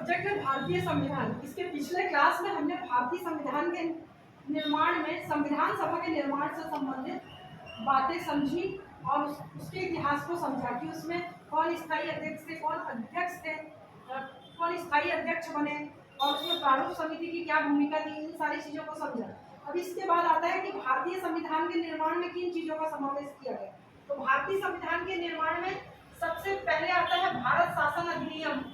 Subject है भारतीय संविधान। इसके पिछले क्लास में हमने भारतीय संविधान के निर्माण में संविधान सभा के निर्माण से संबंधित बातें समझी और उसके इतिहास को समझा कि उसमें कौन स्थायी अध्यक्ष थे, कौन अध्यक्ष थे, कौन स्थायी अध्यक्ष बने और उसमें प्रारूप समिति की क्या भूमिका थी, इन सारी चीज़ों को समझा। अब इसके बाद आता है कि भारतीय संविधान के निर्माण में किन चीज़ों का समावेश किया गया। तो भारतीय संविधान के निर्माण में सबसे पहले आता है भारत शासन अधिनियम।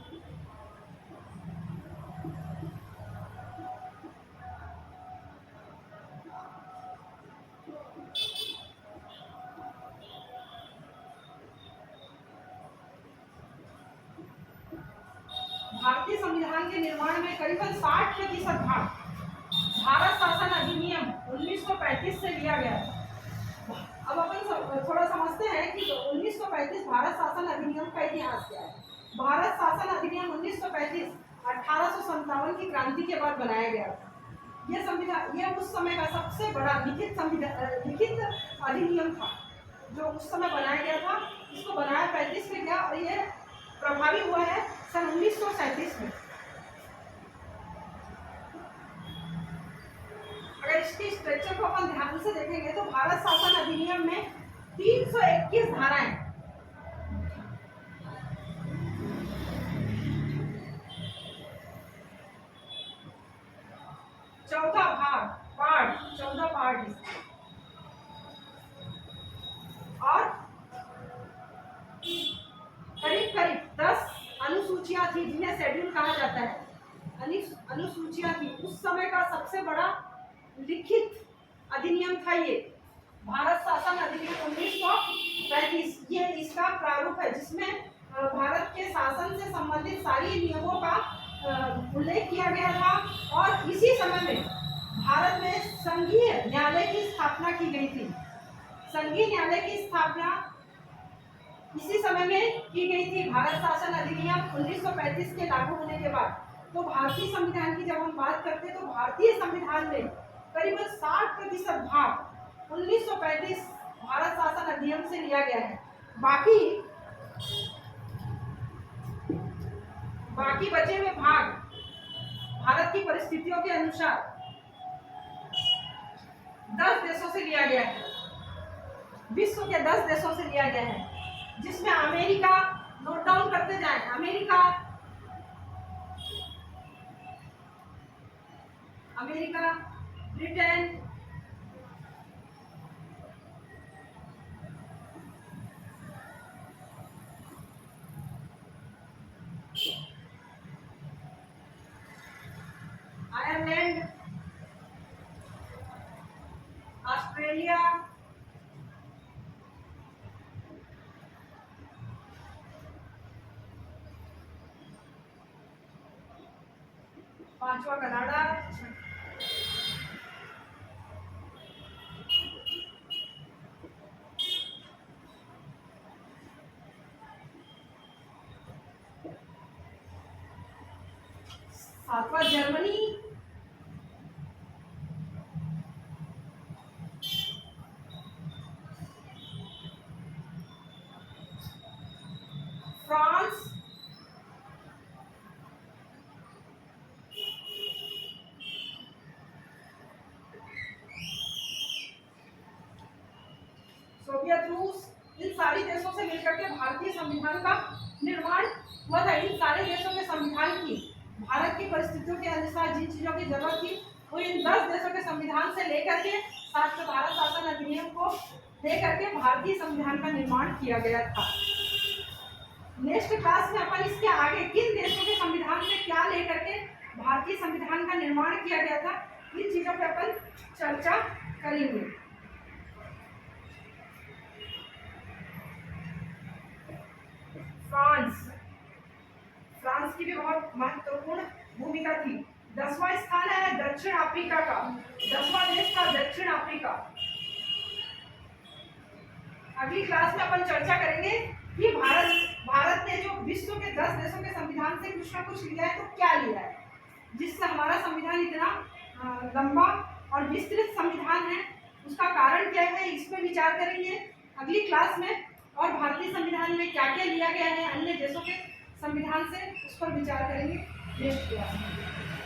भारतीय संविधान के निर्माण में करीबन 60% भाग भारत शासन अधिनियम 1935 से लिया गया है। अब अपन थोड़ा समझते हैं कि 1935 भारत शासन अधिनियम का इतिहास क्या है। भारत शासन अधिनियम 1935 1857 की क्रांति के बाद बनाया गया था। यह संविधान यह उस समय का सबसे बड़ा लिखित अधिनियम था जो उस समय बनाया गया था। इसको बनाया 35 में गया और यह प्रभावी हुआ है सन 1937 में। अगर इसकी स्ट्रक्चर को अपन ध्यान से देखेंगे तो भारत शासन अधिनियम में 321 धाराएं, पार्ट 14 पार्ट और करीब 10 अनुसूचियां थी जिन्हें शेड्यूल कहा जाता है। अनुसूचियां थी। उस समय का सबसे बड़ा लिखित अधिनियम था ये भारत शासन अधिनियम 1935। ये इसका प्रारूप है जिसमें भारत के शासन से संबंधित सारी नियमों का उल्लेख किया गया था और इसी समय में भारत में संघीय न्यायालय की स्थापना की गई थी। संघीय न्यायालय की स्थापना इसी समय में की गई थी भारत शासन अधिनियम 1935 के लागू होने के बाद। तो भारतीय संविधान की जब हम बात करते हैं तो भारतीय संविधान में करीबन 60% भाग 1935 भारत शासन अधिनियम से लिया गया है। बाकी बचे हुए भाग भारत की परिस्थितियों के अनुसार 10 देशों से लिया गया है। विश्व के 10 देशों से लिया गया है जिसमें अमेरिका, नोट डाउन करते जाएं, अमेरिका, ब्रिटेन, आयरलैंड, ऑस्ट्रेलिया, पांचवा कनाडा, सातवां जर्मनी, फ्रांस, सोवियत रूस। इन सारी देशों से मिलकर के भारतीय संविधान का निर्माण हुआ था। इन सारे देशों के संविधान की भारत की परिस्थितियों के अनुसार जिन चीजों की जरूरत थी वो इन 10 देशों के संविधान से लेकर के साथ में भारत शासन अधिनियम को लेकर के भारतीय संविधान का निर्माण किया गया था। नेक्स्ट क्लास में अपन इसके आगे किन देशों के संविधान से क्या लेकर के भारतीय संविधान का निर्माण किया गया था इन चीजों पर अपन चर्चा करेंगे। फ्रांस की भी बहुत महत्वपूर्ण भूमिका थी। 10वां स्थान है दक्षिण अफ्रीका का। 10वां देश था दक्षिण अफ्रीका। अगली क्लास में अपन चर्चा करेंगे कि भारत ने जो विश्व के 10 देशों के संविधान से कुछ ना कुछ लिया है तो क्या लिया है जिससे हमारा संविधान इतना लंबा और विस्तृत संविधान है, उसका कारण क्या है, इस पर विचार करेंगे अगली क्लास में। और भारतीय संविधान में क्या क्या लिया गया है अन्य देशों के संविधान से, उस पर विचार करेंगे। नेक्स्ट क्लास में।